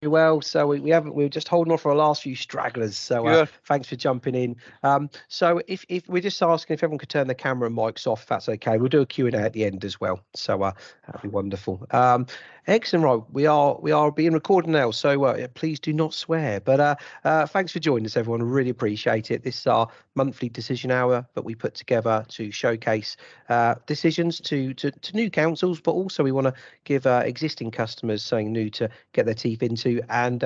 Well, so we were just holding off for our last few stragglers. So Good. thanks for jumping in. So if we're just asking if everyone could turn the camera and mics off, if that's okay. We'll do a Q&A at the end as well. So that'd be wonderful. Excellent. Right, we are being recorded now. So please do not swear. But thanks for joining us, everyone. I really appreciate it. This is our monthly decision hour that we put together to showcase decisions to new councils, but also we want to give existing customers something new to get their teeth into. And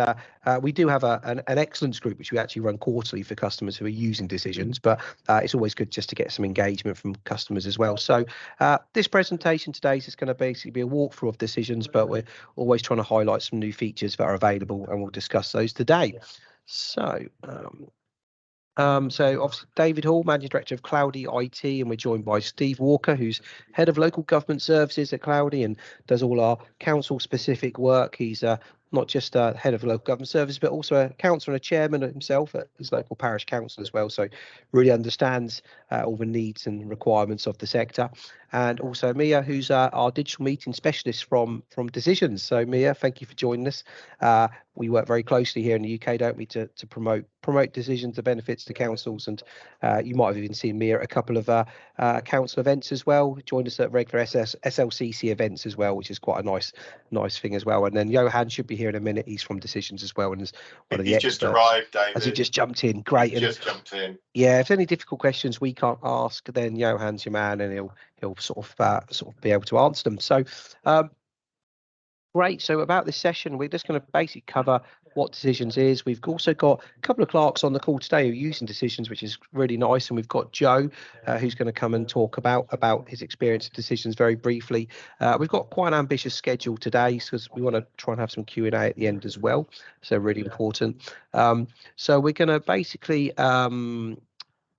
we do have an excellence group which we actually run quarterly for customers who are using decisions, but it's always good just to get some engagement from customers as well. So this presentation today is just going to basically be a walkthrough of decisions, but we're always trying to highlight some new features that are available, and we'll discuss those today. So so obviously David Hall, Managing Director of Cloudy IT, and we're joined by Steve Walker, who's Head of Local Government Services at Cloudy and does all our council specific work. He's not just Head of Local Government Services, but also a councillor and a chairman himself at his local parish council as well. So really understands all the needs and requirements of the sector. And also Mia, who's our digital meeting specialist from Decisions. So Mia, thank you for joining us. We work very closely here in the UK, don't we, to promote decisions, the benefits to councils. And you might have even seen Mia at a couple of council events as well. Joined us at regular SLCC events as well, which is quite a nice thing as well. And then Johan should be here in a minute. He's from Decisions as well, and is one of the He's just arrived, David. Has he just jumped in? Great. Just jumped in. Yeah, if there's any difficult questions we can't ask, then Johan's your man, and he'll sort of be able to answer them. So great. So about this session, we're just going to basically cover what Decisions is. We've also got a couple of clerks on the call today who are using Decisions, which is really nice. And we've got Joe, who's going to come and talk about his experience of Decisions very briefly. We've got quite an ambitious schedule today because we want to try and have some Q&A at the end as well. So really important. So we're going to basically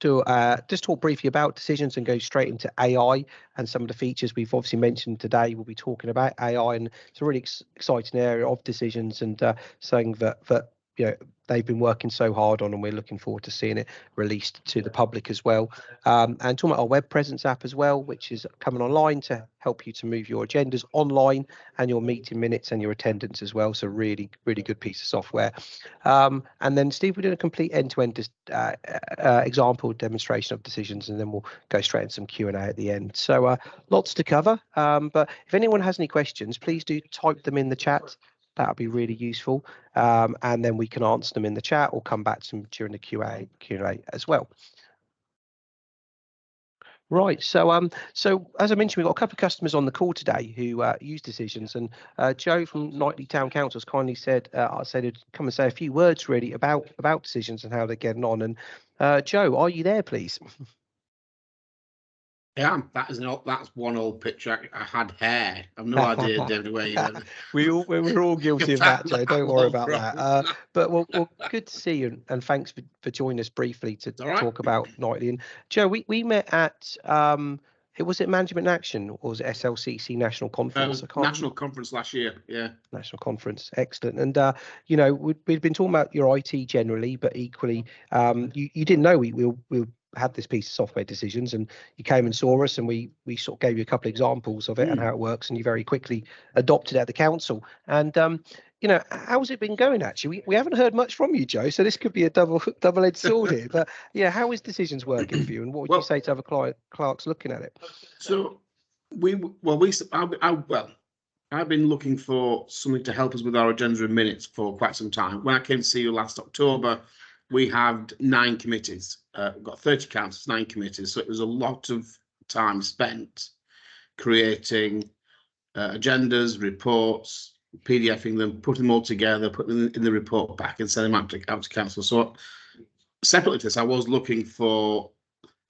to just talk briefly about Decisions and go straight into AI and some of the features we've obviously mentioned today. We'll be talking about AI, and it's a really exciting area of Decisions, and saying that they've been working so hard on, and we're looking forward to seeing it released to the public as well. And talking about our web presence app as well, which is coming online to help you to move your agendas online and your meeting minutes and your attendance as well. So really good piece of software. And then Steve, we're doing a complete end-to-end example demonstration of Decisions, and then we'll go straight into some Q&A at the end. So lots to cover, but if anyone has any questions, please do type them in the chat. That would be really useful, and then we can answer them in the chat or come back to them during the Q&A as well. Right, so so as I mentioned, we've got a couple of customers on the call today who use Decisions, and Joe from Knightley Town Council has kindly said I said to come and say a few words really about Decisions and how they're getting on. And Joe, are you there, please? Yeah, that's one old picture. I had hair. I've no idea, David, where you went. We're all guilty of that, Joe. Don't worry about that. But well, good to see you, and thanks for joining us briefly to talk about Knightley. And Joe, we met at was it Management in Action, or was it SLCC National Conference? National Conference last year, yeah. National Conference, excellent. And we've been talking about your IT generally, but equally, you didn't know we had this piece of software Decisions, and you came and saw us, and we sort of gave you a couple of examples of it and how it works, and you very quickly adopted it at the council. And how's it been going? Actually, we haven't heard much from you, Joe, so this could be a double-edged sword here. But yeah, how is Decisions working for you, and what would you say to other clerks looking at it? So I've been looking for something to help us with our agenda and minutes for quite some time. When I came to see you last October, we had 9 committees. We've got 30 councils, 9 committees. So it was a lot of time spent creating agendas, reports, PDFing them, putting them all together, putting them in the report back and sending them out to council. So separately to this, I was looking for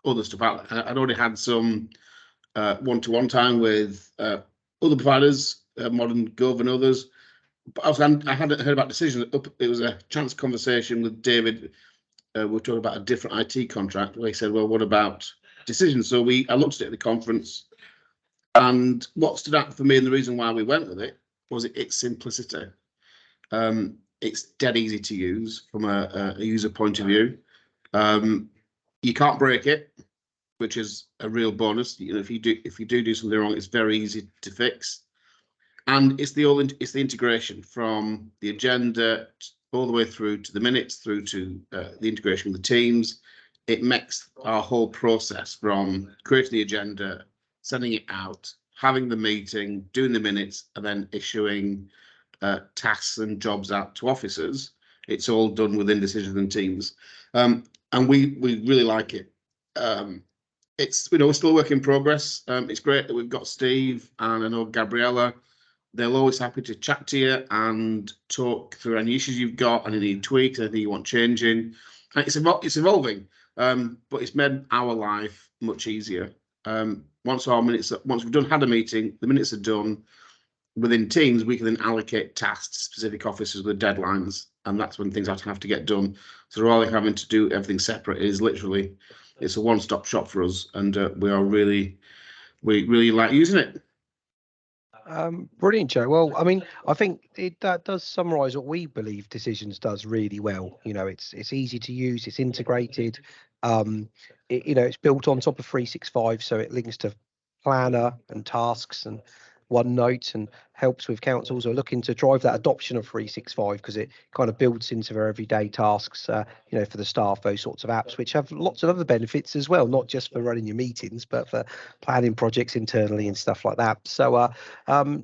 other stuff out. I'd already had some one-to-one time with other providers, Modern Gov and others. But I hadn't heard about Decisions. It was a chance conversation with David. We were talking about a different IT contract where he said, well, what about Decisions? So I looked at it at the conference, and what stood out for me and the reason why we went with it was its simplicity. It's dead easy to use from a user point of view. You can't break it, which is a real bonus. If you do something wrong, it's very easy to fix. And it's the integration from the agenda all the way through to the minutes, through to the integration with the teams. It makes our whole process from creating the agenda, sending it out, having the meeting, doing the minutes, and then issuing tasks and jobs out to officers. It's all done within Decisions and Teams, and we really like it. It's we're still a work in progress. It's great that we've got Steve and I know Gabriella. They're always happy to chat to you and talk through any issues you've got, any tweaks, anything you want changing. And it's evolving, but it's made our life much easier. Once we've had a meeting, the minutes are done. Within Teams, we can then allocate tasks to specific officers with deadlines, and that's when things have to get done. So rather than having to do everything separate, it's a one-stop shop for us, and we really like using it. Brilliant, Joe. Well, I mean, I think that does summarise what we believe Decisions does really well. You know, it's easy to use, it's integrated. It's built on top of 365, so it links to Planner and tasks and OneNote, and helps with councils who are looking to drive that adoption of 365, because it kind of builds into their everyday tasks, for the staff, those sorts of apps, which have lots of other benefits as well, not just for running your meetings, but for planning projects internally and stuff like that. So,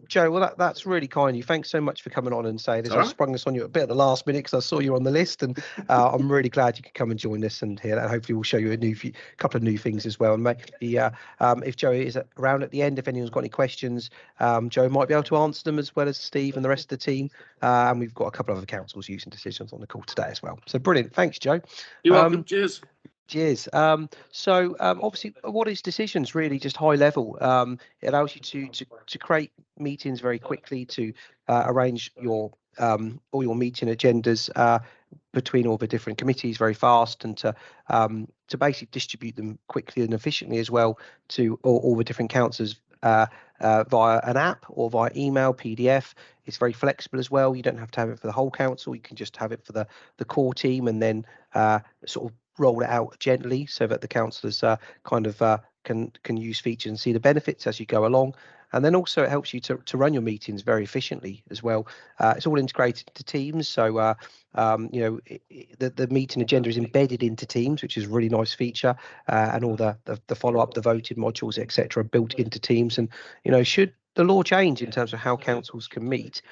Joe, well, that's really kind of you. Thanks so much for coming on and saying this. I sprung this on you a bit at the last minute because I saw you on the list, and I'm really glad you could come and join us and hear that. Hopefully, we'll show you a couple of new things as well. And maybe if Joe is around at the end, if anyone's got any questions, Joe might be able to answer them, as well as Steve and the rest of the team. And we've got a couple of other councils using Decisions on the call today as well. So brilliant. Thanks, Joe. You're welcome. Cheers. Cheers. Obviously, what is Decisions? Really, just high level. It allows you to create meetings very quickly, to arrange your all your meeting agendas between all the different committees very fast, and to basically distribute them quickly and efficiently as well to all the different councils via an app or via email, PDF. It's very flexible as well. You don't have to have it for the whole council. You can just have it for the core team, and then sort of roll it out gently so that the councillors can use features and see the benefits as you go along. And then also it helps you to run your meetings very efficiently as well. It's all integrated into Teams, so the meeting agenda is embedded into Teams, which is a really nice feature, and all the follow up, the voting modules, etc., built into Teams. And should the law change in terms of how councils can meet,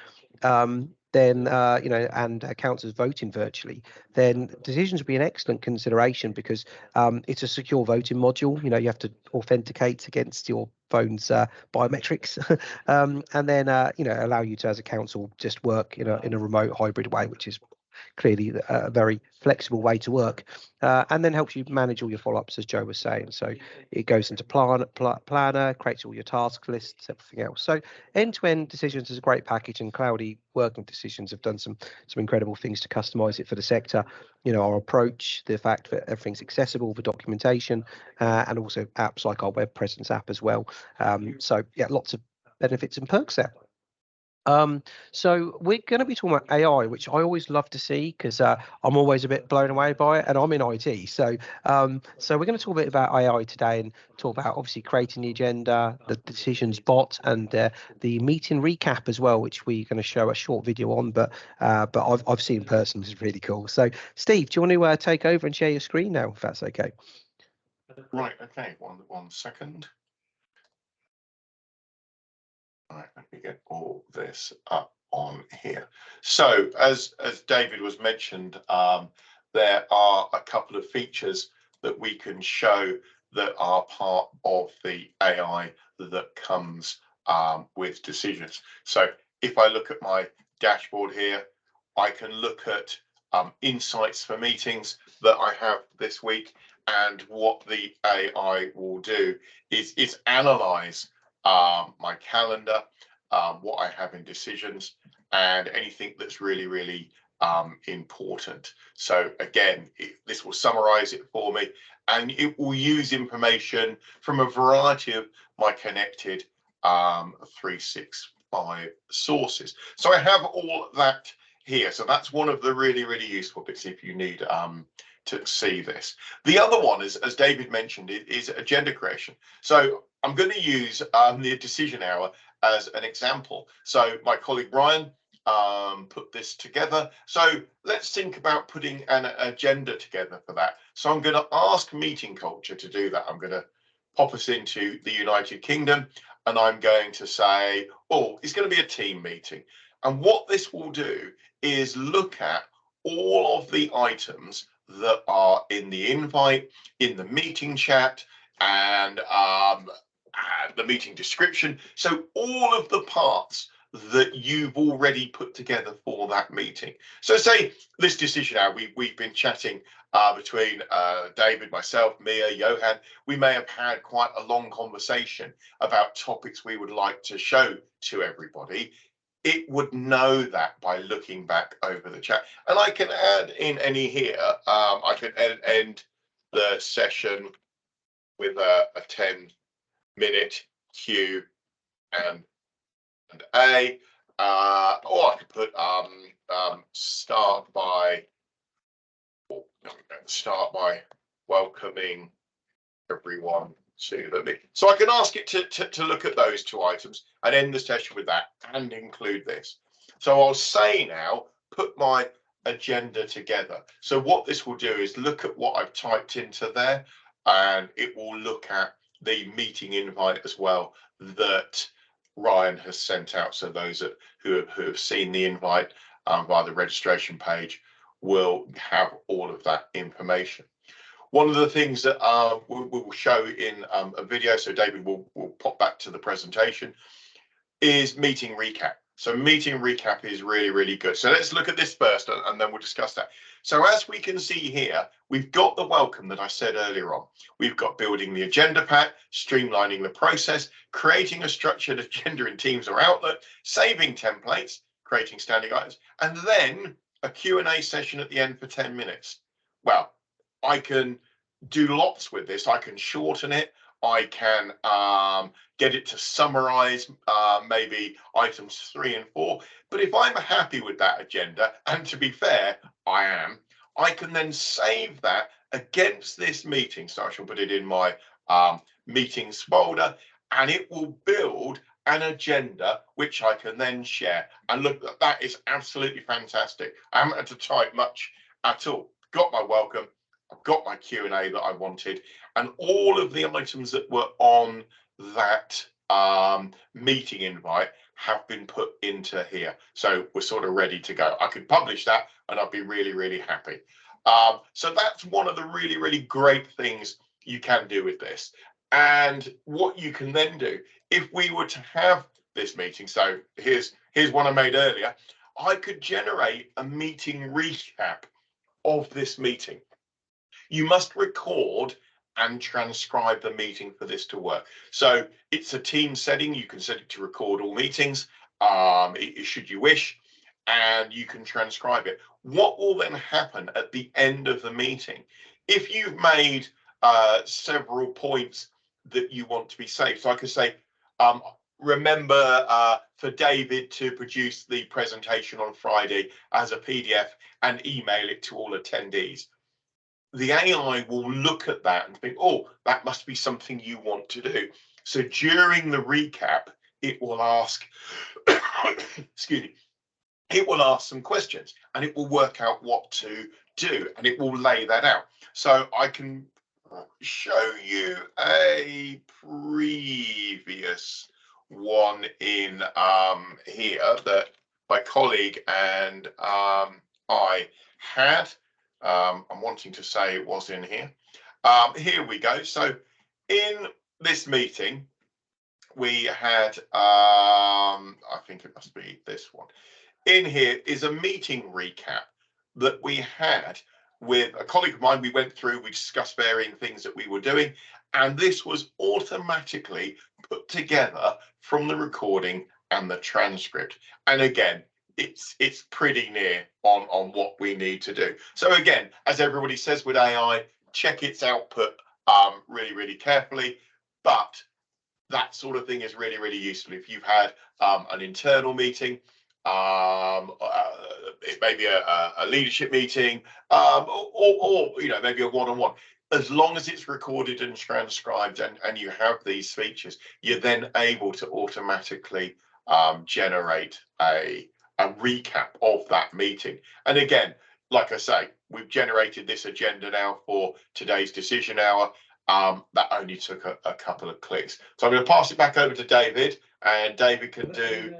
then and councillors voting virtually, then Decisions will be an excellent consideration, because it's a secure voting module. You have to authenticate against your phone's biometrics, and then allow you to, as a council, just work in a remote hybrid way, which is clearly a very flexible way to work, and then helps you manage all your follow-ups, as Joe was saying. So it goes into Planner, creates all your task lists, everything else. So end-to-end Decisions is a great package, and Cloudy Working Decisions have done some incredible things to customize it for the sector. Our approach, the fact that everything's accessible for documentation, and also apps like our web presence app as well. So yeah, lots of benefits and perks there. So we're going to be talking about AI, which I always love to see, because I'm always a bit blown away by it, and I'm in IT. So we're going to talk a bit about AI today, and talk about obviously creating the agenda, the Decisions bot, and the meeting recap as well, which we're going to show a short video on. But I've seen in person. It's really cool. So Steve, do you want to take over and share your screen now, if that's okay? Right. Okay. One second. All right, let me get all this up on here. So as David was mentioned, there are a couple of features that we can show that are part of the AI that comes with Decisions. So if I look at my dashboard here, I can look at insights for meetings that I have this week, and what the AI will do is analyze my calendar, what I have in Decisions, and anything that's really important. So again, this will summarize it for me, and it will use information from a variety of my connected 365 sources. So I have all that here. So that's one of the really useful bits if you need to see this. The other one is, as David mentioned, is agenda creation. So I'm going to use the Decision Hour as an example. So my colleague Ryan put this together. So let's think about putting an agenda together for that. So I'm going to ask Meeting Culture to do that. I'm going to pop us into the United Kingdom, and I'm going to say, oh, it's going to be a team meeting. And what this will do is look at all of the items that are in the invite, in the meeting chat, and the meeting description. So all of the parts that you've already put together for that meeting. So say this decision hour, we've been chatting between David, myself, Mia, Johan. We may have had quite a long conversation about topics we would like to show to everybody. It would know that by looking back over the chat. And I can add in any here. I can end the session with a 10-minute Q and A, or I could put start by welcoming everyone to the meeting. So I can ask it to look at those two items and end the session with that and include this. So I'll say now, put my agenda together. So what this will do is look at what I've typed into there, and it will look at the meeting invite as well that Ryan has sent out. So those who have seen the invite via the registration page will have all of that information. One of the things that we will show in a video, so David will pop back to the presentation, is meeting recap. So meeting recap is really, really good. So let's look at this first, and then we'll discuss that. So as we can see here, we've got the welcome that I said earlier on. We've got building the agenda pack, streamlining the process, creating a structured agenda in Teams or Outlook, saving templates, creating standing items, and then a Q&A session at the end for 10 minutes. Well, I can do lots with this. I can shorten it. I can get it to summarize maybe items 3 and 4. But if I'm happy with that agenda, and to be fair, I am, I can then save that against this meeting. So I shall put it in my meetings folder, and it will build an agenda which I can then share. And look, that is absolutely fantastic. I haven't had to type much at all. Got my welcome. I've got my Q&A that I wanted, and all of the items that were on that meeting invite have been put into here. So we're sort of ready to go. I could publish that and I'd be really, really happy. So that's one of the really, really great things you can do with this. And what you can then do, if we were to have this meeting, so here's one I made earlier, I could generate a meeting recap of this meeting. You must record and transcribe the meeting for this to work. So it's a team setting. You can set it to record all meetings, should you wish, and you can transcribe it. What will then happen at the end of the meeting? If you've made several points that you want to be saved, so I could say, remember for David to produce the presentation on Friday as a PDF and email it to all attendees. The AI will look at that and think, oh, that must be something you want to do. So during the recap, it will ask, excuse me, it will ask some questions and it will work out what to do and it will lay that out. So I can show you a previous one in here that my colleague and I had. I'm wanting to say it was in here. Here we go. So in this meeting, we had, I think it must be this one. In here is a meeting recap that we had with a colleague of mine. We went through, we discussed varying things that we were doing, and this was automatically put together from the recording and the transcript. And again, it's pretty near on what we need to do. So again, as everybody says with AI, check its output really, really carefully. But that sort of thing is really, really useful. If you've had an internal meeting, it may be a leadership meeting, or maybe a one-on-one. as long as it's recorded and transcribed and you have these features, you're then able to automatically generate a recap of that meeting. And again, like I say, we've generated this agenda now for today's decision hour. That only took a couple of clicks. So I'm going to pass it back over to David, and David can do.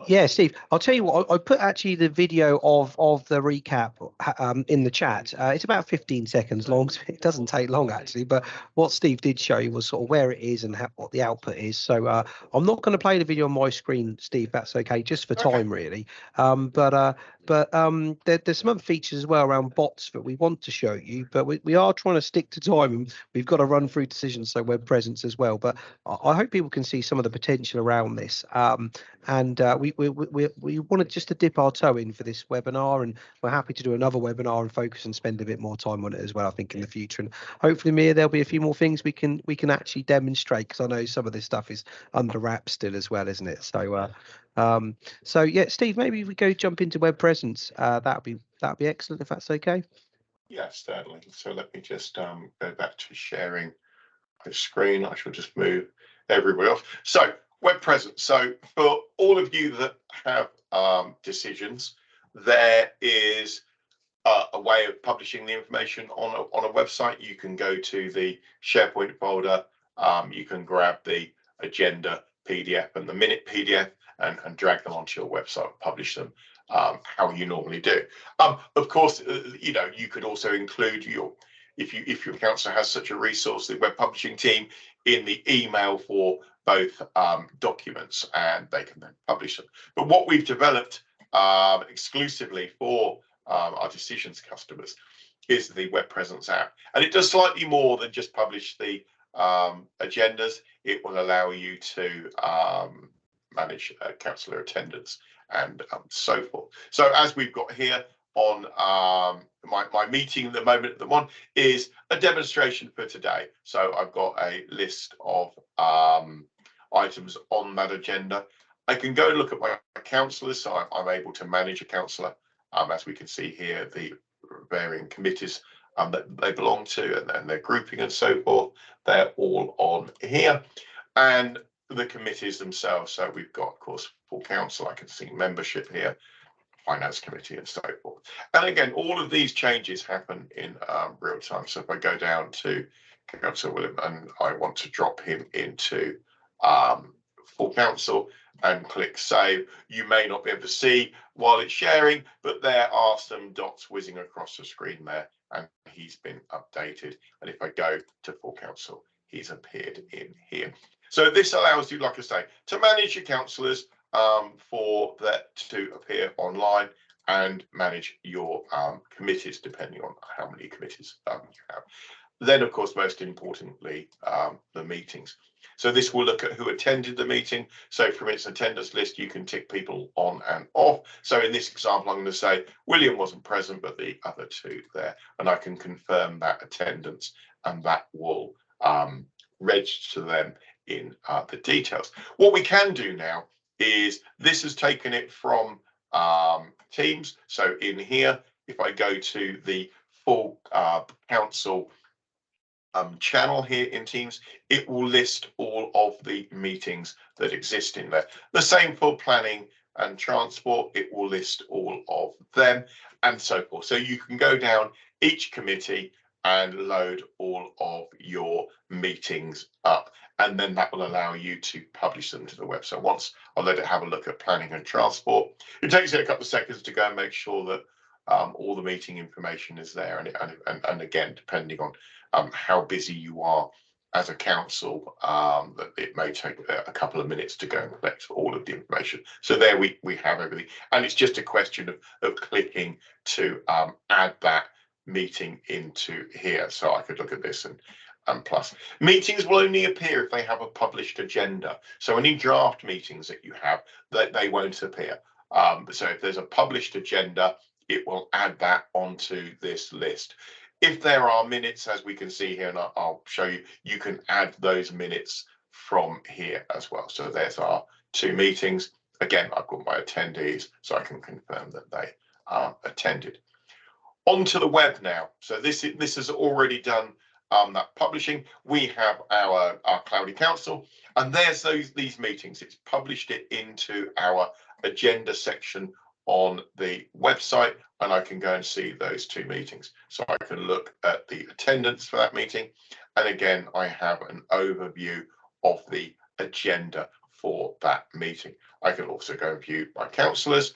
Yeah, Steve, I'll tell you what, I put actually the video of the recap in the chat. It's about 15 seconds long, so it doesn't take long actually, but what Steve did show you was sort of where it is and what the output is. So I'm not going to play the video on my screen, Steve, that's okay, just for time really. There's some other features as well around bots that we want to show you, but we are trying to stick to time, and we've got to run through decisions, so web presence as well. But I hope people can see some of the potential around this. We wanted just to dip our toe in for this webinar, and we're happy to do another webinar and focus and spend a bit more time on it as well, I think, in the future. And hopefully, Mia, there'll be a few more things we can actually demonstrate, because I know some of this stuff is under wraps still as well, isn't it? So yeah, Steve, maybe we go jump into web presence. That'd be excellent if that's okay. Yes, certainly. So let me just go back to sharing the screen. I shall just move everybody off. So web presence. So for all of you that have decisions, there is a way of publishing the information on a website. You can go to the SharePoint folder. You can grab the agenda PDF and the minute PDF and drag them onto your website, publish them how you normally do. Of course, you could also include if your council has such a resource, the web publishing team, in the email for both documents, and they can then publish them. But what we've developed exclusively for our decisions customers is the web presence app, and it does slightly more than just publish the agendas. It will allow you to manage councillor attendance and so forth. So as we've got here on my meeting at the moment, the one is a demonstration for today. So I've got a list of items on that agenda. I can go and look at my councillors, so I'm able to manage a councillor. As we can see here, the varying committees that they belong to and their grouping and so forth, they're all on here. And the committees themselves, so we've got, of course, full council. I can see membership here, finance committee and so forth. And again, all of these changes happen in real time. So if I go down to Councillor William and I want to drop him into full council and click save, you may not be able to see while it's sharing, but there are some dots whizzing across the screen there, and he's been updated. And if I go to full council, he's appeared in here. So this allows you, like I say, to manage your councillors, for that to appear online, and manage your committees depending on how many committees you have. Then, of course, most importantly, the meetings. So this will look at who attended the meeting. So from its attendance list, you can tick people on and off. So in this example, I'm going to say William wasn't present, but the other two there, and I can confirm that attendance, and that will register them in the details. What we can do now is this has taken it from Teams. So in here, if I go to the full council channel here in Teams, it will list all of the meetings that exist in there. The same for planning and transport, it will list all of them and so forth. So you can go down each committee and load all of your meetings up, and then that will allow you to publish them to the website. Once I'll let it have a look at planning and transport, it takes it a couple of seconds to go and make sure that all the meeting information is there, and again, depending on how busy you are as a council, that it may take a couple of minutes to go and collect all of the information. So there we have everything, and it's just a question of clicking to add that meeting into here. So I could look at this and plus meetings will only appear if they have a published agenda. So any draft meetings that you have, that they won't appear. So if there's a published agenda, it will add that onto this list. If there are minutes, as we can see here, and I'll show you, you can add those minutes from here as well. So there's our two meetings. Again, I've got my attendees, so I can confirm that they attended. Onto the web now. So this has already done that publishing. We have our Cloudy Council, and there's these meetings. It's published it into our agenda section on the website, and I can go and see those 2 meetings. So I can look at the attendance for that meeting, and again I have an overview of the agenda for that meeting. I can also go and view my councillors.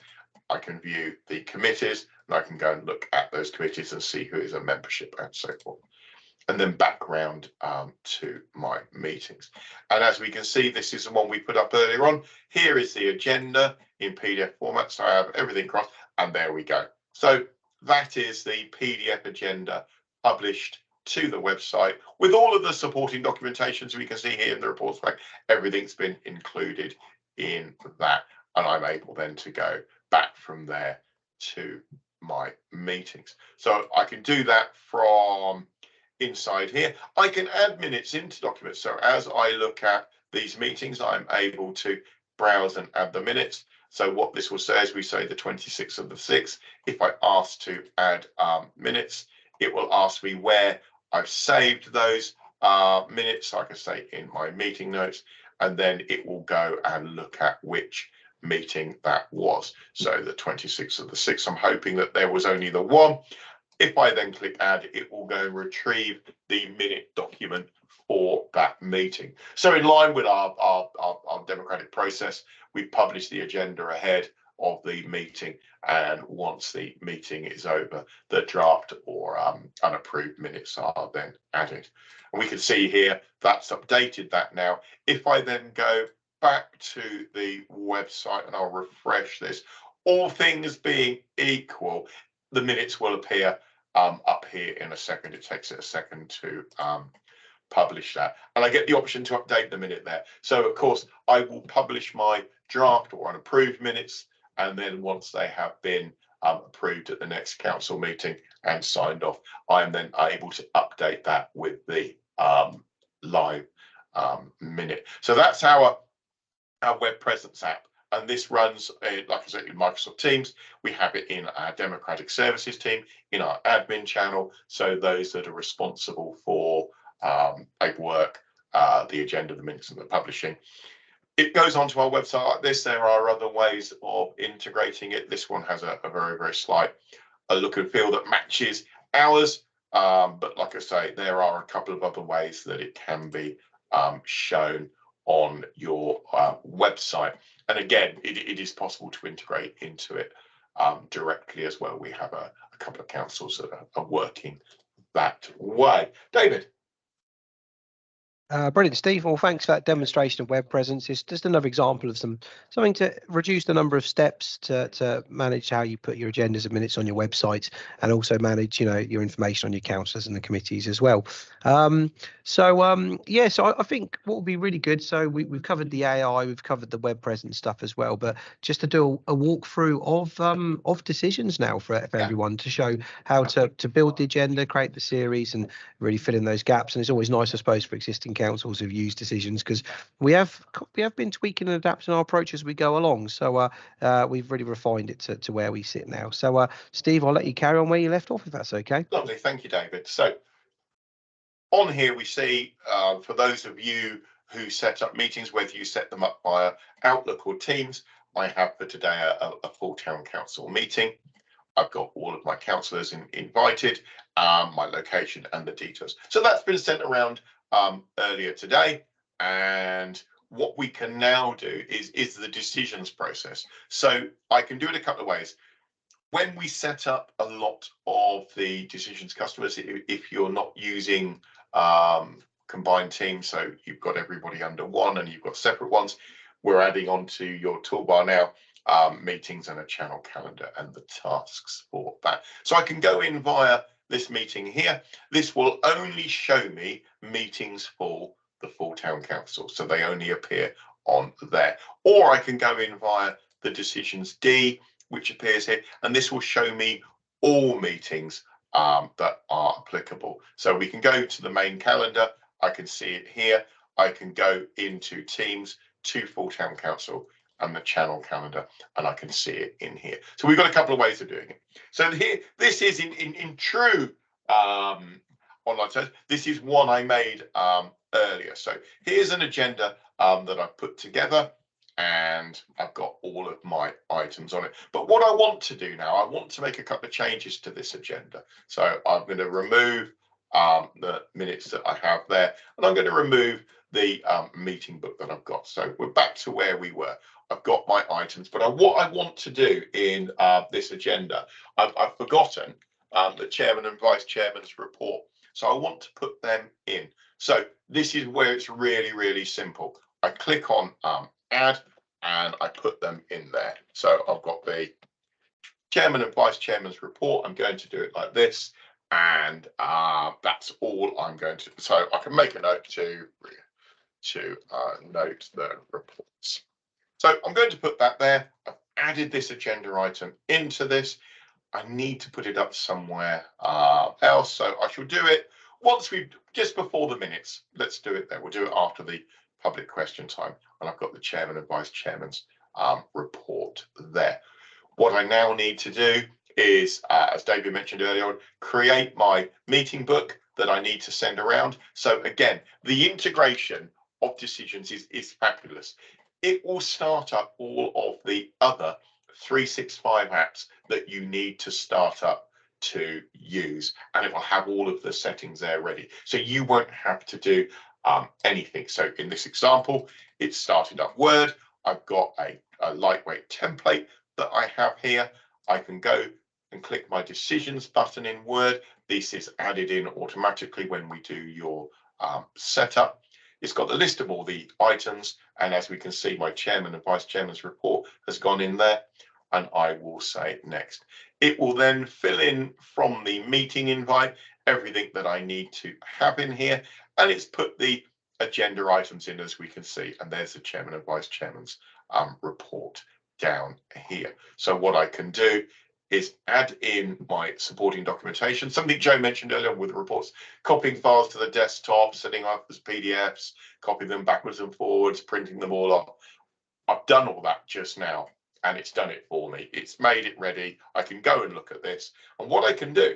I can view the committees, and I can go and look at those committees and see who is a membership and so forth. And then background to my meetings. And as we can see, this is the one we put up earlier on. Here is the agenda in PDF format. So I have everything across, and there we go. So that is the PDF agenda published to the website with all of the supporting documentations we can see here in the reports pack. Everything's been included in that, and I'm able then to go back from there to my meetings. So I can do that from inside here. I can add minutes into documents. So as I look at these meetings, I'm able to browse and add the minutes. So what this will say is we say the 26th of the 6th. If I ask to add minutes, it will ask me where I've saved those minutes. I can say in my meeting notes, and then it will go and look at which meeting that was. So the 26th of the 6th, I'm hoping that there was only the one. If I then click add, it will go and retrieve the minute document for that meeting. So in line with our democratic process, we publish the agenda ahead of the meeting, and once the meeting is over, the draft or unapproved minutes are then added. And we can see here that's updated that now. If I then go back to the website and I'll refresh this, all things being equal, the minutes will appear up here in a second. It takes it a second to publish that, and I get the option to update the minute there. So of course I will publish my draft or unapproved minutes, and then once they have been approved at the next council meeting and signed off, I am then able to update that with the live minute. So that's our web presence app. And this runs, like I said, in Microsoft Teams. We have it in our Democratic Services team, in our admin channel. So those that are responsible for paperwork, the agenda, the minutes, and the publishing. It goes onto our website like this. There are other ways of integrating it. This one has a very, very slight look and feel that matches ours. But like I say, there are a couple of other ways that it can be shown on your website. And again, it is possible to integrate into it directly as well. We have a couple of councils that are working that way. David. Brilliant, Steve. Well, thanks for that demonstration of web presence. It's just another example of something to reduce the number of steps to manage how you put your agendas and minutes on your website, and also manage, your information on your councillors and the committees as well. So I think what would be really good. So we've covered the AI, we've covered the web presence stuff as well, but just to do a walkthrough of decisions now for everyone, to show how to build the agenda, create the series, and really fill in those gaps. And it's always nice, I suppose, for existing councils who've used decisions, because we have been tweaking and adapting our approach as we go along. So we've really refined it to where we sit now. So Steve, I'll let you carry on where you left off, if that's okay. Lovely, thank you, David. So on here we see, for those of you who set up meetings, whether you set them up via Outlook or Teams, I have for today a full town council meeting. I've got all of my councillors invited, my location and the details. So that's been sent around earlier today, and what we can now do is the decisions process. So I can do it a couple of ways. When we set up a lot of the decisions customers, if you're not using combined teams, so you've got everybody under one and you've got separate ones, we're adding onto your toolbar now meetings and a channel calendar and the tasks for that. So I can go in via this meeting here. This will only show me meetings for the full town council, so they only appear on there. Or I can go in via the decisions D, which appears here, and this will show me all meetings that are applicable. So we can go to the main calendar. I can see it here. I can go into Teams to full town council, and the channel calendar, and I can see it in here. So we've got a couple of ways of doing it. So here, this is in true online terms. This is one I made earlier. So here's an agenda that I've put together, and I've got all of my items on it. But what I want to do now, I want to make a couple of changes to this agenda. So I'm going to remove the minutes that I have there, and I'm going to remove the meeting book that I've got. So we're back to where we were. I've got my items, but what I want to do in this agenda, I've forgotten the chairman and vice chairman's report. So I want to put them in. So this is where it's really, really simple. I click on add, and I put them in there. So I've got the chairman and vice chairman's report. I'm going to do it like this, and that's all I'm going to. So I can make a note to note the reports. So I'm going to put that there. I've added this agenda item into this. I need to put it up somewhere else, so I shall do it once we've just before the minutes. Let's do it there. We'll do it after the public question time, and I've got the chairman and vice chairman's report there. What I now need to do is, as David mentioned earlier on, create my meeting book that I need to send around. So again, the integration of decisions is fabulous. It will start up all of the other 365 apps that you need to start up to use, and it will have all of the settings there ready. So you won't have to do anything. So in this example, it's started up Word. I've got a lightweight template that I have here. I can go and click my decisions button in Word. This is added in automatically when we do your setup. It's got the list of all the items, and as we can see, my chairman and vice chairman's report has gone in there, and I will say next. It will then fill in from the meeting invite everything that I need to have in here, and it's put the agenda items in, as we can see, and there's the chairman and vice chairman's report down here. So what I can do is add in my supporting documentation, something Joe mentioned earlier with the reports, copying files to the desktop, setting up as PDFs, copying them backwards and forwards, printing them all off. I've done all that just now, and it's done it for me. It's made it ready. I can go and look at this. And what I can do,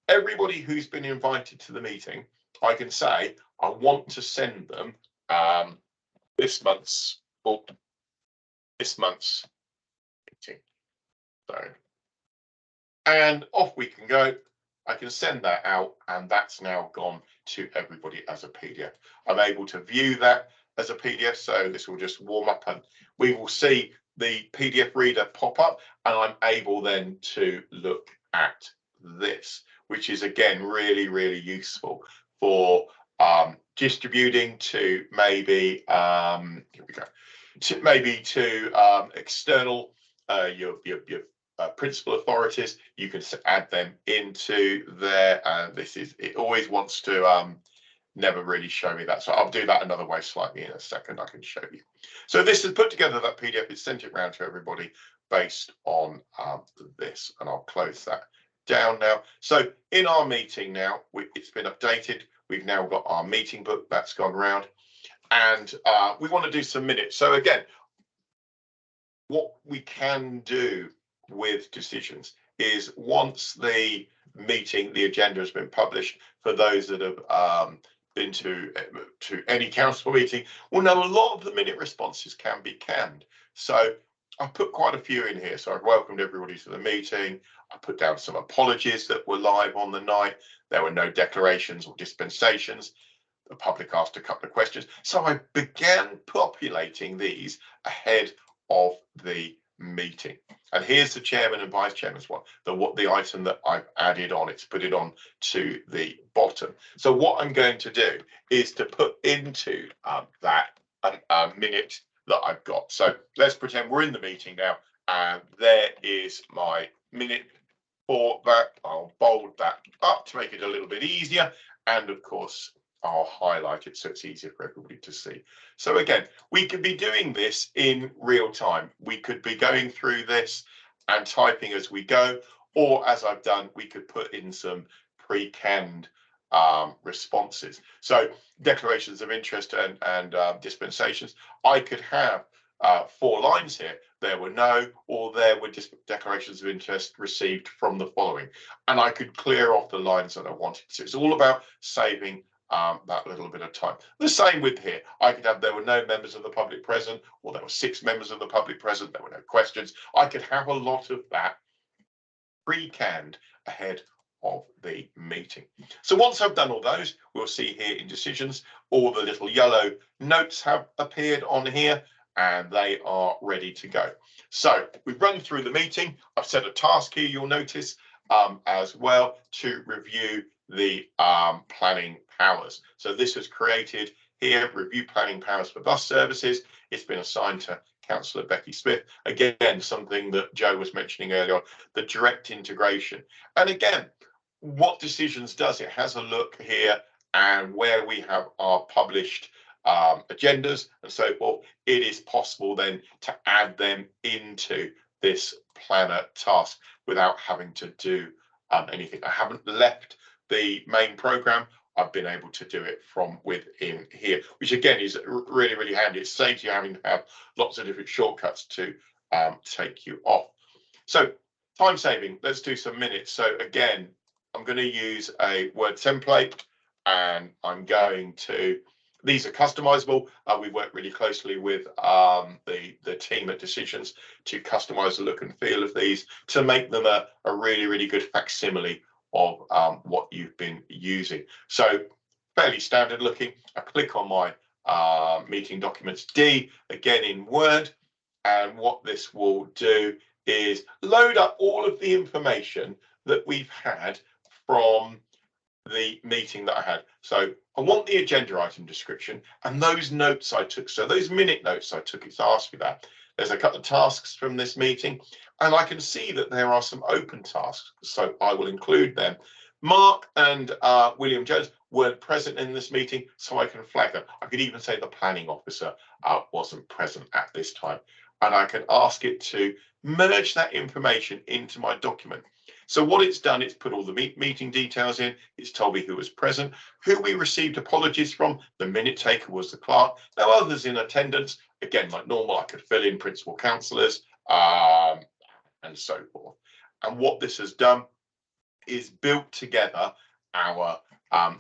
everybody who's been invited to the meeting, I can say, I want to send them this month's meeting. So, and off we can go. I can send that out, and that's now gone to everybody as a PDF. I'm able to view that as a PDF, so this will just warm up, and we will see the PDF reader pop up, and I'm able then to look at this, which is again really, really useful for distributing to maybe here we go, to maybe to external your principal authorities. You can add them into there, and this is, it always wants to never really show me that, so I'll do that another way slightly in a second. I can show you. So this is put together, that PDF is sent it around to everybody based on this, and I'll close that down now. So in our meeting now, it's been updated. We've now got our meeting book that's gone round, and we want to do some minutes. So again, what we can do with decisions is, once the meeting, the agenda has been published, for those that have been to any council meeting will know a lot of the minute responses can be canned. So I've put quite a few in here. So I've welcomed everybody to the meeting. I put down some apologies that were live on the night. There were no declarations or dispensations. The public asked a couple of questions. So I began populating these ahead of the meeting. And here's the chairman and vice chairman's one, the item that I've added on. It's put it on to the bottom. So what I'm going to do is to put into that a minute that I've got. So let's pretend we're in the meeting now, and there is my minute for that. I'll bold that up to make it a little bit easier, and of course I'll highlight it so it's easier for everybody to see. So again, we could be doing this in real time. We could be going through this and typing as we go, or as I've done, we could put in some pre-canned responses. So declarations of interest and dispensations, I could have 4 lines here, there were no, or there were just declarations of interest received from the following. And I could clear off the lines that I wanted to. It's all about saving that little bit of time. The same with here. I could have, there were no members of the public present, or there were 6 members of the public present, there were no questions. I could have a lot of that pre-canned ahead of the meeting. So once I've done all those, we'll see here in decisions, all the little yellow notes have appeared on here, and they are ready to go. So we've run through the meeting. I've set a task here, you'll notice, as well, to review the planning powers. So this has created here, review planning powers for bus services. It's been assigned to Councillor Becky Smith. Again, something that Joe was mentioning earlier on, the direct integration. And again, what decisions does it? Has a look here, and where we have our published agendas and so forth, it is possible then to add them into this planner task without having to do anything. I haven't left the main program. I've been able to do it from within here, which again is really, really handy. It saves you having to have lots of different shortcuts to take you off. So time saving, let's do some minutes. So again, I'm going to use a Word template, and I'm going to, these are customizable. We work really closely with the team at Decisions to customize the look and feel of these to make them a really, really good facsimile of what you've been using. So fairly standard looking. I click on my meeting documents D, again in Word, and what this will do is load up all of the information that we've had from the meeting that I had. So I want the agenda item description and those notes I took. So those minute notes I took, it's asked me that. There's a couple of tasks from this meeting, and I can see that there are some open tasks, so I will include them. Mark and William Jones weren't present in this meeting, so I can flag them. I could even say the planning officer wasn't present at this time, and I can ask it to merge that information into my document. So what it's done, it's put all the meeting details in. It's told me who was present, who we received apologies from. The minute taker was the clerk. No others in attendance. Again, like normal, I could fill in principal councillors and so forth. And what this has done is built together our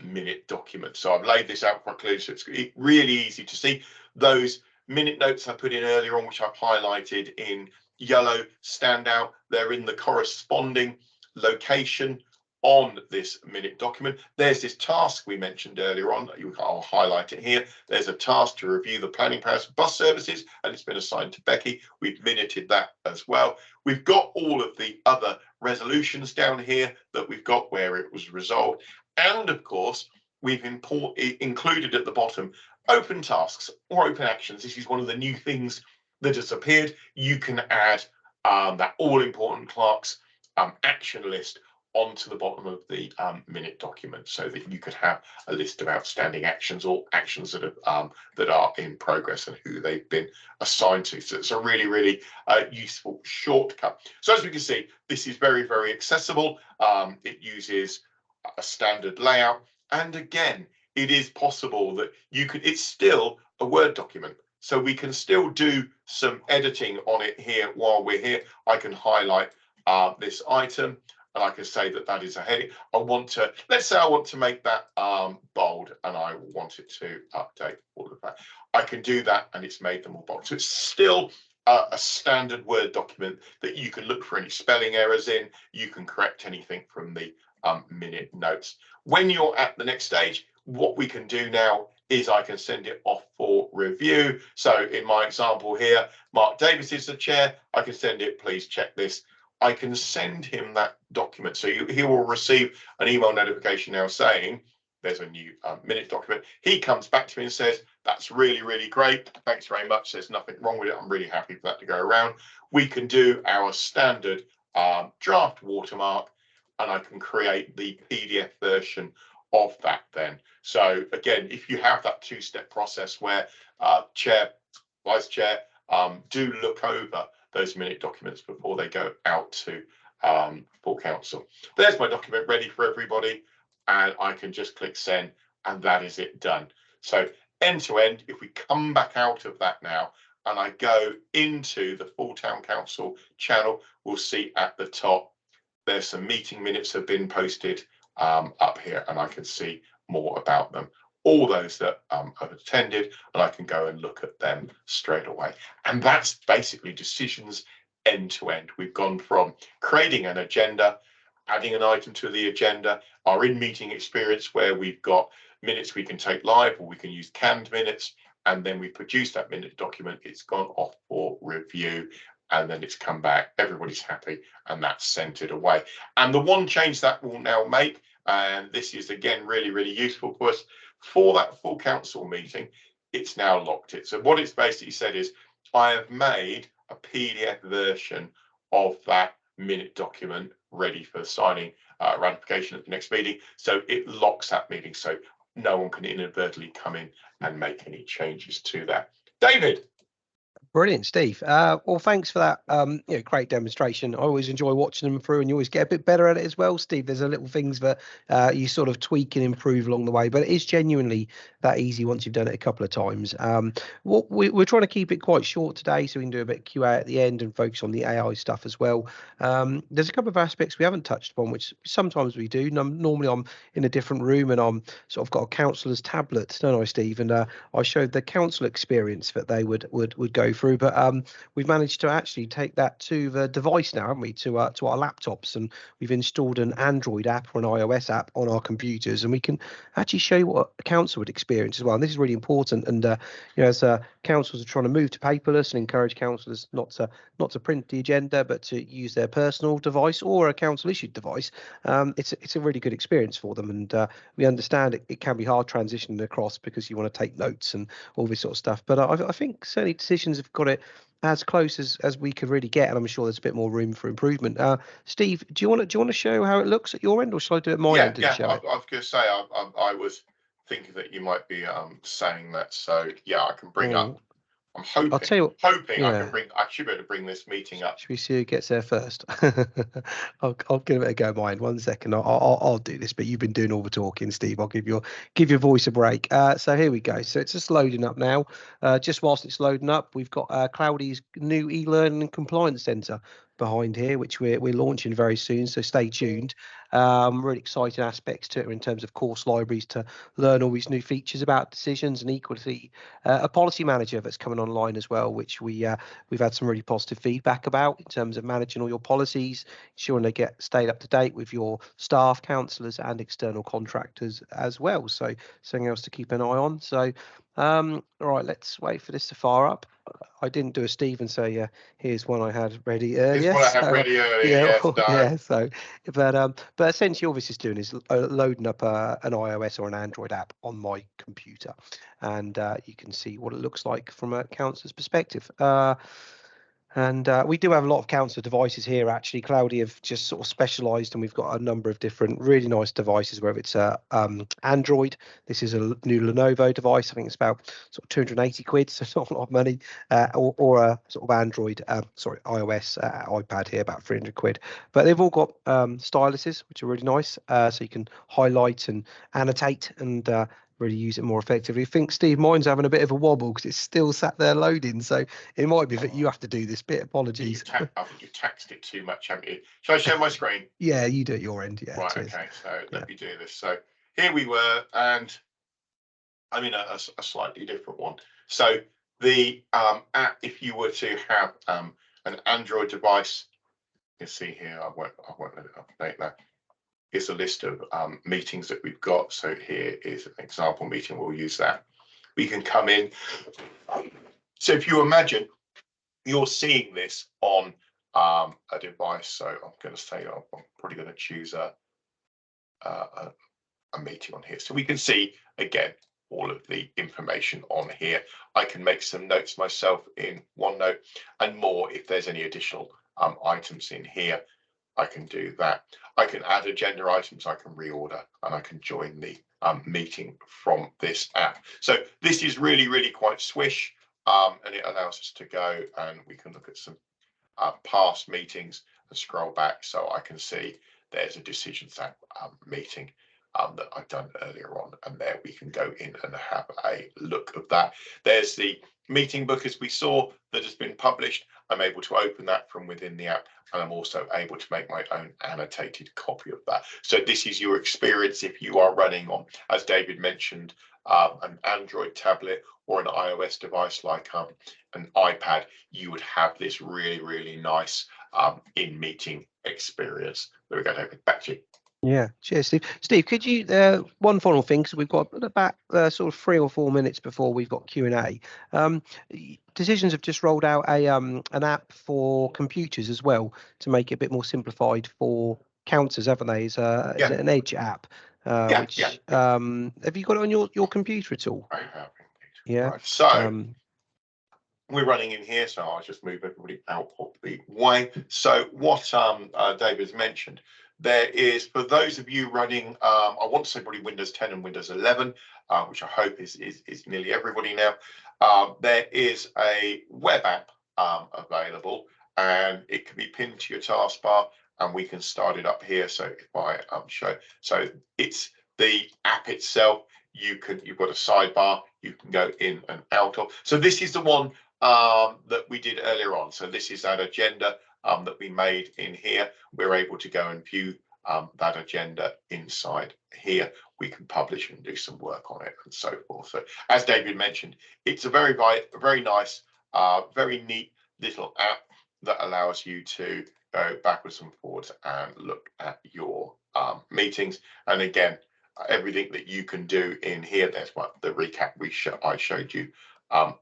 minute document. So I've laid this out quite clearly, so it's really easy to see. Those minute notes I put in earlier on, which I've highlighted in yellow, stand out. They're in the corresponding location on this minute document. There's this task we mentioned earlier on. I'll highlight it here. There's a task to review the planning powers for bus services, and it's been assigned to Becky. We've minuted that as well. We've got all of the other resolutions down here that we've got where it was resolved. And of course, we've included at the bottom open tasks or open actions. This is one of the new things that has appeared. You can add that all-important clerk's action list onto the bottom of the minute document, so that you could have a list of outstanding actions or actions that are in progress and who they've been assigned to. So it's a really, really useful shortcut. So as we can see, this is very, very accessible. It uses a standard layout, and again, it is possible that you could. It's still a Word document, so we can still do some editing on it here while we're here. I can highlight this item, and I can say that that is a heading. I want to, let's say I want to make that bold, and I want it to update all of that. I can do that, and it's made them all bold. So it's still a standard Word document that you can look for any spelling errors in. You can correct anything from the minute notes. When you're at the next stage, what we can do now is I can send it off for review. So in my example here, Mark Davis is the chair. I can send it, please check this. I can send him that document. So he will receive an email notification now saying there's a new minute document. He comes back to me and says, that's really, really great. Thanks very much. There's nothing wrong with it. I'm really happy for that to go around. We can do our standard draft watermark, and I can create the PDF version of that then. So again, if you have that two-step process where chair, vice chair do look over those minute documents before they go out to full council. There's my document ready for everybody, and I can just click send, and that is it done. So end to end, if we come back out of that now and I go into the full town council channel, we'll see at the top there's some meeting minutes have been posted up here, and I can see more about them. All those that have attended, and I can go and look at them straight away. And that's basically decisions end to end. We've gone from creating an agenda, adding an item to the agenda, our in-meeting experience where we've got minutes we can take live, or we can use canned minutes, and then we produce that minute document. It's gone off for review, and then it's come back, everybody's happy, and that's sent it away. And the one change that we'll now make, and this is again really, really useful for us, for that full council meeting, it's now locked it. So what it's basically said is, I have made a PDF version of that minute document ready for signing ratification at the next meeting. So it locks that meeting, so no one can inadvertently come in and make any changes to that. David. Brilliant, Steve. Well, thanks for that. Great demonstration. I always enjoy watching them through, and you always get a bit better at it as well, Steve. There's a little things that you sort of tweak and improve along the way, but it is genuinely that easy once you've done it a couple of times. We're trying to keep it quite short today, so we can do a bit of QA at the end and focus on the AI stuff as well. There's a couple of aspects we haven't touched upon, which sometimes we do. Normally, I'm in a different room, and I'm sort of got a counsellor's tablet, don't I, Steve? And I showed the council experience that they would go through, but we've managed to actually take that to the device now, haven't we, to our laptops, and we've installed an Android app or an iOS app on our computers, and we can actually show you what a council would experience as well. And this is really important, and as councils are trying to move to paperless and encourage councillors not to print the agenda but to use their personal device or a council issued device, it's a really good experience for them. And we understand it can be hard transitioning across because you want to take notes and all this sort of stuff, but I think certainly decisions have got it as close as we could really get, and I'm sure there's a bit more room for improvement. Steve, do you want to show how it looks at your end, or shall I do it at my end? Yeah, I was going to say I was thinking that you might be saying that, so yeah, I can bring up. I'm hoping. I'll tell you what, I should be able to bring this meeting up. Should we see who gets there first? I'll give it a go, mine. 1 second. I'll do this, but you've been doing all the talking, Steve. I'll give your voice a break. So here we go. So it's just loading up now. Just whilst it's loading up, we've got Cloudy's new e-learning and compliance centre behind here, which we're launching very soon. So stay tuned. Really exciting aspects to it in terms of course libraries to learn all these new features about decisions, and equally a policy manager that's coming online as well, which we've had some really positive feedback about in terms of managing all your policies, ensuring they stayed up to date with your staff, councillors and external contractors as well. So something else to keep an eye on. So all right, let's wait for this to fire up. I didn't do a Steve and say, here's one I had ready earlier. Here's one I had ready earlier. So, but essentially all this is doing is loading up an iOS or an Android app on my computer, and you can see what it looks like from a councillor's perspective. And we do have a lot of council devices here. Actually, Cloudy have just sort of specialised, and we've got a number of different really nice devices. Whether it's Android, this is a new Lenovo device. I think it's about sort of 280 quid, so not a lot of money. Or a sort of Android, iOS iPad here, about 300 quid. But they've all got styluses, which are really nice. So you can highlight and annotate and really use it more effectively. I think, Steve, mine's having a bit of a wobble because it's still sat there loading, so it might be that you have to do this bit. Apologies. I think you've taxed it too much, haven't you? Shall I share my screen? Yeah, you do it your end. Yeah. Right. Okay. So let me do this. So here we were, and I'm in a slightly different one. So the app, if you were to have an Android device, you see here, I won't let it update that. Is a list of meetings that we've got. So here is an example meeting. We'll use that. We can come in. So if you imagine you're seeing this on a device, so I'm going to say I'm probably going to choose a meeting on here. So we can see again all of the information on here. I can make some notes myself in OneNote and more if there's any additional items in here. I can do that. I can add agenda items, I can reorder, and I can join the meeting from this app. So this is really, really quite swish, and it allows us to go and we can look at some past meetings and scroll back so I can see there's a decisions app meeting that I've done earlier on, and there we can go in and have a look of that. There's the meeting book, as we saw, that has been published. I'm able to open that from within the app, and I'm also able to make my own annotated copy of that. So this is your experience if you are running on, as David mentioned, an Android tablet or an iOS device like an iPad. You would have this really nice in-meeting experience. There we go, David, back to you. Yeah, cheers, Steve. Steve, could you one final thing, because we've got about sort of 3 or 4 minutes before we've got Q&A. Decisions have just rolled out a an app for computers as well to make it a bit more simplified for counters, haven't they? Is it an Edge app? Have you got it on your computer at all? I have. Yeah. Right. So we're running in here, so I'll just move everybody out of the way. So what David's mentioned, there is, for those of you running, I want to say probably Windows 10 and Windows 11, which I hope is nearly everybody now. There is a web app available, and it can be pinned to your taskbar, and we can start it up here. So if I show, so it's the app itself. You've got a sidebar you can go in and out of. So this is the one that we did earlier on. So this is that agenda that we made in here. We're able to go and view that agenda inside here. We can publish and do some work on it and so forth. So as David mentioned, it's a very nice, very neat little app that allows you to go backwards and forwards and look at your meetings. And again, everything that you can do in here, there's what the recap I showed you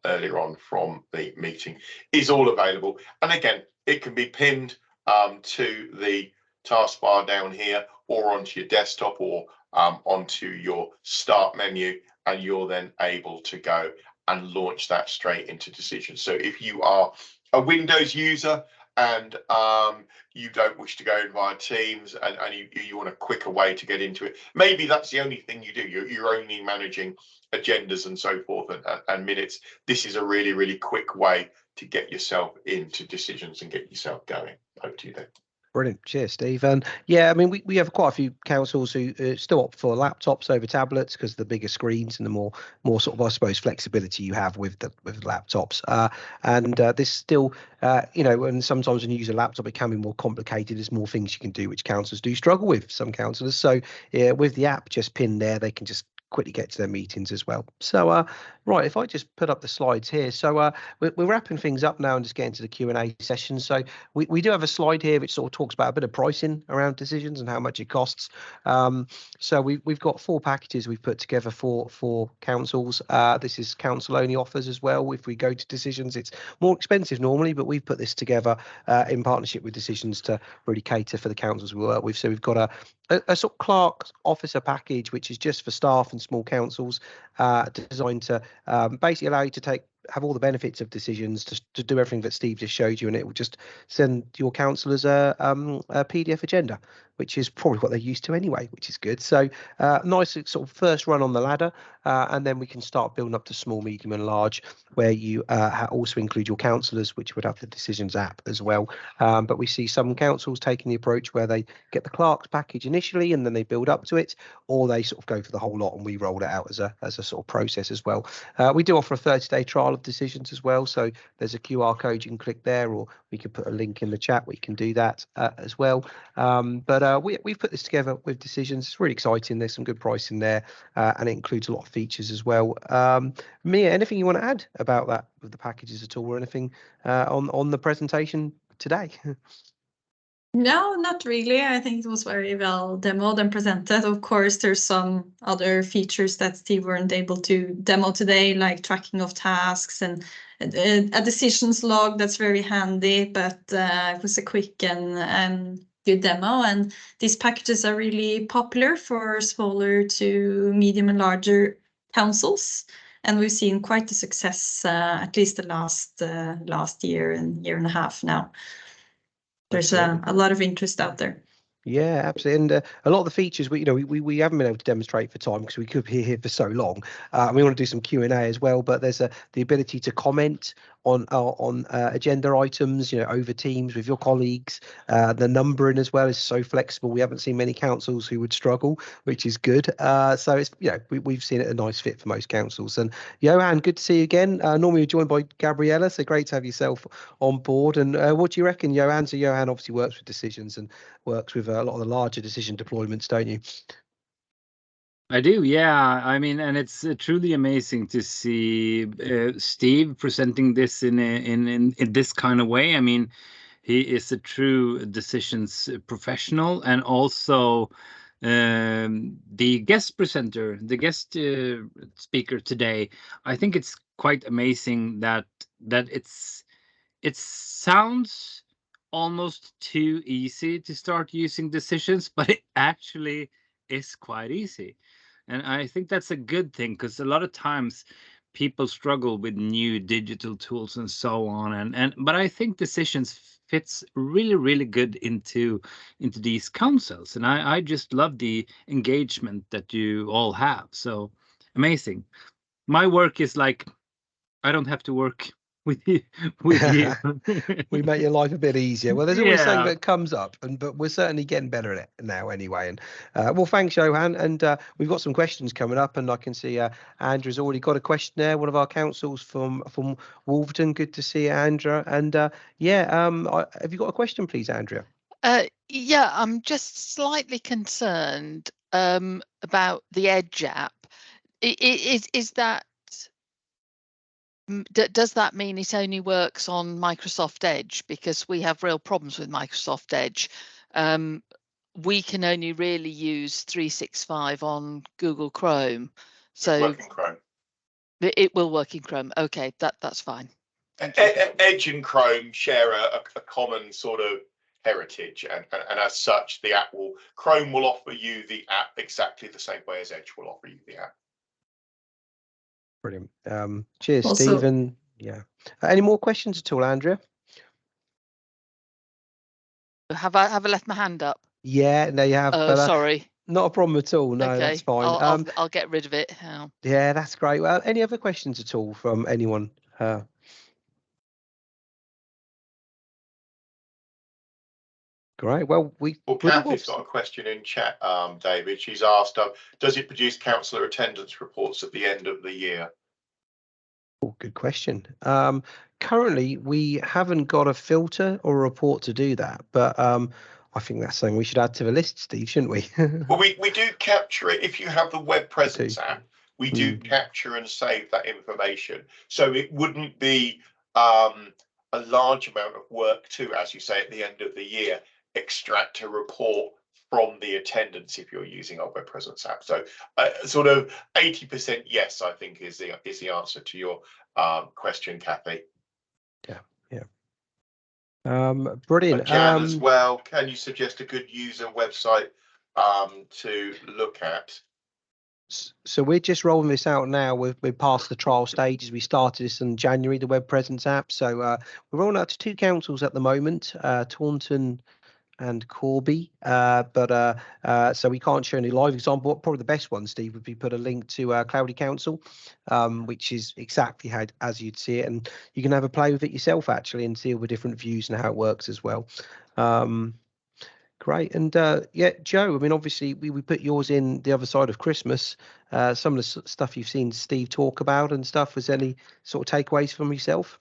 earlier on from the meeting, is all available. And again, it can be pinned to the taskbar down here, or onto your desktop, or onto your start menu, and you're then able to go and launch that straight into Decisions. So if you are a Windows user and you don't wish to go in via Teams, and you want a quicker way to get into it, maybe that's the only thing you do, you're only managing agendas and so forth and minutes, this is a really quick way to get yourself into Decisions and get yourself going. Over to you then. Brilliant. Cheers, Steve. And yeah, I mean, we have quite a few councils who still opt for laptops over tablets because of the bigger screens and the more sort of, I suppose, flexibility you have with laptops. And this still, and sometimes when you use a laptop, it can be more complicated. There's more things you can do, which councils do struggle with, some councillors. So yeah, with the app just pinned there, they can just quickly get to their meetings as well. So right, if I just put up the slides here. So we're wrapping things up now and just getting to the Q&A session. So we do have a slide here which sort of talks about a bit of pricing around Decisions and how much it costs. So we've got 4 packages we've put together for councils. This is council only offers as well. If we go to Decisions, it's more expensive normally, but we've put this together in partnership with Decisions to really cater for the councils we work with. So we've got a sort of clerk officer package, which is just for staff and small councils, designed to basically allow you to have all the benefits of Decisions, to do everything that Steve just showed you, and it will just send your councillors a PDF agenda, which is probably what they're used to anyway, which is good. So nice sort of first run on the ladder, and then we can start building up to small, medium and large, where you also include your councillors, which would have the Decisions app as well. But we see some councils taking the approach where they get the clerk's package initially and then they build up to it, or they sort of go for the whole lot and we roll it out as a sort of process as well. We do offer a 30-day trial of Decisions as well, so there's a QR code you can click there, or we can put a link in the chat where you can do that as well. But we've put this together with Decisions. It's really exciting. There's some good pricing there, and it includes a lot of features as well. Mia, anything you want to add about that with the packages at all, or anything on the presentation today? No, not really. I think it was very well demoed and presented. Of course, there's some other features that Steve weren't able to demo today, like tracking of tasks and a decisions log. That's very handy, but it was a quick and good demo. And these packages are really popular for smaller to medium and larger councils. And we've seen quite a success, at least the last year and year and a half now. There's a lot of interest out there. Yeah, absolutely. And a lot of the features we haven't been able to demonstrate for time because we could be here for so long. We want to do some Q&A as well, but there's the ability to comment on agenda items, you know, over Teams with your colleagues. The numbering as well is so flexible. We haven't seen many councils who would struggle, which is good. So it's, you know, we've seen it a nice fit for most councils. And Johan, good to see you again. Normally you're joined by Gabriella, so great to have yourself on board. And what do you reckon, Johan? So Johan obviously works with decisions and works with a lot of the larger decision deployments, don't you? I do, yeah. I mean, and it's truly amazing to see Steve presenting this in this kind of way. I mean, he is a true decisions professional, and also the guest presenter, the guest speaker today. I think it's quite amazing that it sounds almost too easy to start using decisions, but it actually is quite easy. And I think that's a good thing, because a lot of times people struggle with new digital tools and so on. But I think decisions fits really good into these councils. And I just love the engagement that you all have. So amazing. My work is like, I don't have to work with you. We make your life a bit easier. Well, there's always something Yeah. that comes up, but we're certainly getting better at it now anyway. And well, thanks, Johan. And we've got some questions coming up, and I can see Andrew's already got a question there, one of our councils from Wolverton. Good to see you, Andrea. And have you got a question, please, Andrea? Yeah, I'm just slightly concerned about the Edge app. Is that does that mean it only works on Microsoft Edge? Because we have real problems with Microsoft Edge. We can only really use 365 on Google Chrome. So Work in Chrome. it will work in Chrome. Okay, that's fine. Thank you. Edge and Chrome share a common sort of heritage, and as such, Chrome will offer you the app exactly the same way as Edge will offer you the app. Brilliant. Cheers, Also- Stephen. Yeah. Any more questions at all, Andrea? Have I left my hand up? Yeah, no, you have. Oh, But, sorry. not a problem at all. No, Okay, that's fine. I'll get rid of it. Yeah, that's great. Well, any other questions at all from anyone? Great. Well, Kathy's got a question in chat, David. She's asked, does it produce councillor attendance reports at the end of the year? Oh, good question. Currently, we haven't got a filter or a report to do that, but I think that's something we should add to the list, Steve, shouldn't we? Well, we do capture it. If you have the web presence app, we do capture and save that information. So it wouldn't be a large amount of work to, as you say, at the end of the year, extract a report from the attendance if you're using our web presence app. So sort of 80% yes, I think is the answer to your question, Kathy. Brilliant. Jan, as well, can you suggest a good user website to look at? So we're just rolling this out now. We're past the trial stages. We started this in January, the web presence app. So we're rolling out to 2 councils at the moment, Taunton and Corby, so we can't show any live example. Probably the best one, Steve, would be put a link to Cloudy Council, which is exactly how as you'd see it, and you can have a play with it yourself actually and see all the different views and how it works as well. Great. And yeah, Joe, I mean, obviously we put yours in the other side of Christmas. Some of the stuff you've seen Steve talk about and stuff, was any sort of takeaways from yourself?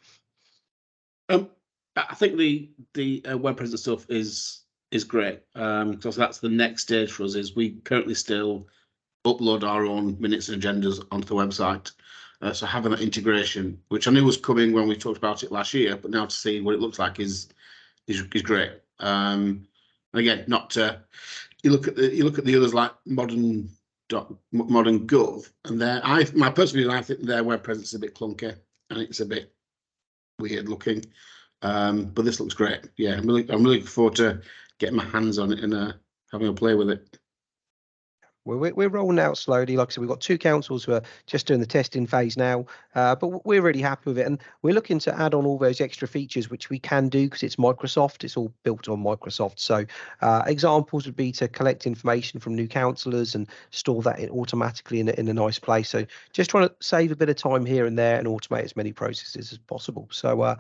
I think the web presence stuff is great, because that's the next stage for us. Is we currently still upload our own minutes and agendas onto the website, so having that integration, which I knew was coming when we talked about it last year, but now to see what it looks like is great. Again, you look at the others like Modern Gov, and my personal view, I think their web presence is a bit clunky and it's a bit weird looking. But this looks great. Yeah, I'm really looking forward to getting my hands on it and having a play with it. We're rolling out slowly. Like I said, we've got 2 councils who are just doing the testing phase now, but we're really happy with it. And we're looking to add on all those extra features, which we can do because it's Microsoft. It's all built on Microsoft. So examples would be to collect information from new councillors and store that automatically in a nice place. So just trying to save a bit of time here and there and automate as many processes as possible. So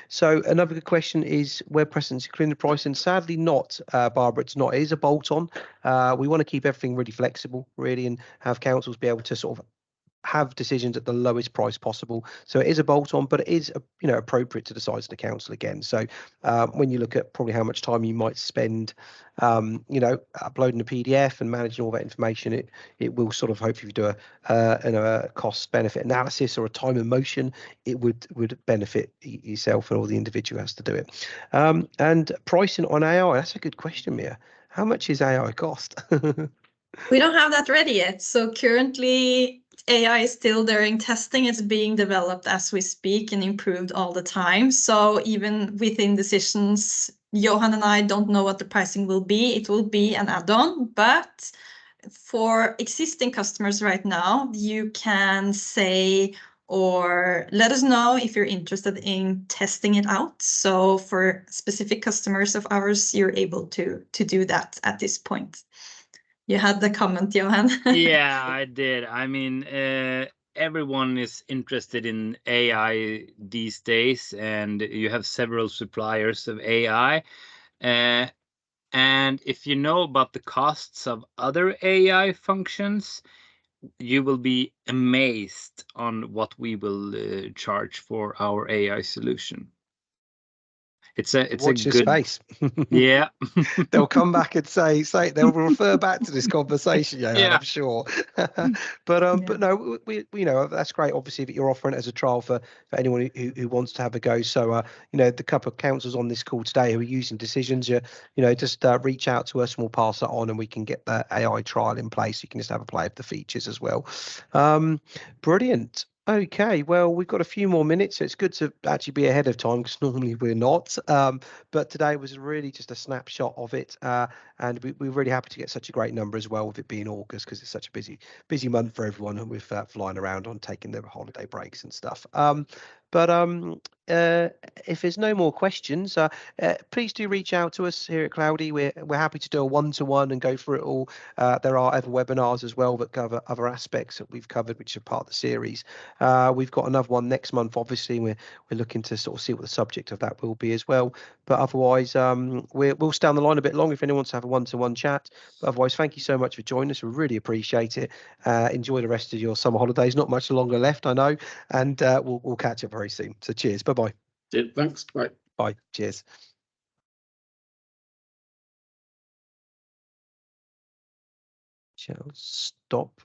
so another good question is web presence including the pricing. Sadly not, Barbara, it's not. It is a bolt-on. We want to keep everything really flexible, really, and have councils be able to sort of have decisions at the lowest price possible. So it is a bolt-on, but it is appropriate to the size of the council again. So when you look at probably how much time you might spend, uploading a PDF and managing all that information, it will sort of hopefully do a cost benefit analysis or a time and motion. It would benefit yourself and all the individual has to do it. And pricing on AI, that's a good question, Mia. How much is AI cost? We don't have that ready yet. So currently AI is still during testing. It's being developed as we speak and improved all the time. So even within decisions, Johan and I don't know what the pricing will be. It will be an add-on, but for existing customers right now, you can say or let us know if you're interested in testing it out. So for specific customers of ours, you're able to do that at this point. You had the comment, Johan. Yeah, I did. I mean, everyone is interested in AI these days, and you have several suppliers of AI. And if you know about the costs of other AI functions, you will be amazed on what we will charge for our AI solution. It's a Watch this good space. Yeah. They'll come back and say they'll refer back to this conversation, Johan, Yeah. I'm sure. But no, we that's great. Obviously, that you're offering it as a trial for anyone who wants to have a go. So the couple of councils on this call today who are using decisions, just reach out to us and we'll pass that on and we can get the AI trial in place. You can just have a play of the features as well. Brilliant. Okay, well, we've got a few more minutes, so it's good to actually be ahead of time because normally we're not. But today was really just a snapshot of it, and we're really happy to get such a great number as well with it being August because it's such a busy month for everyone and with flying around on taking their holiday breaks and stuff. But if there's no more questions, please do reach out to us here at Cloudy. We're happy to do a one-to-one and go through it all. There are other webinars as well that cover other aspects that we've covered, which are part of the series. We've got another one next month. Obviously, we're looking to sort of see what the subject of that will be as well. But otherwise, we'll stay on the line a bit long if anyone wants to have a one-to-one chat. But otherwise, thank you so much for joining us. We really appreciate it. Enjoy the rest of your summer holidays. Not much longer left, I know. And we'll catch up very soon. So cheers. Bye-bye. Thanks. Bye. Bye. Cheers. Shall stop.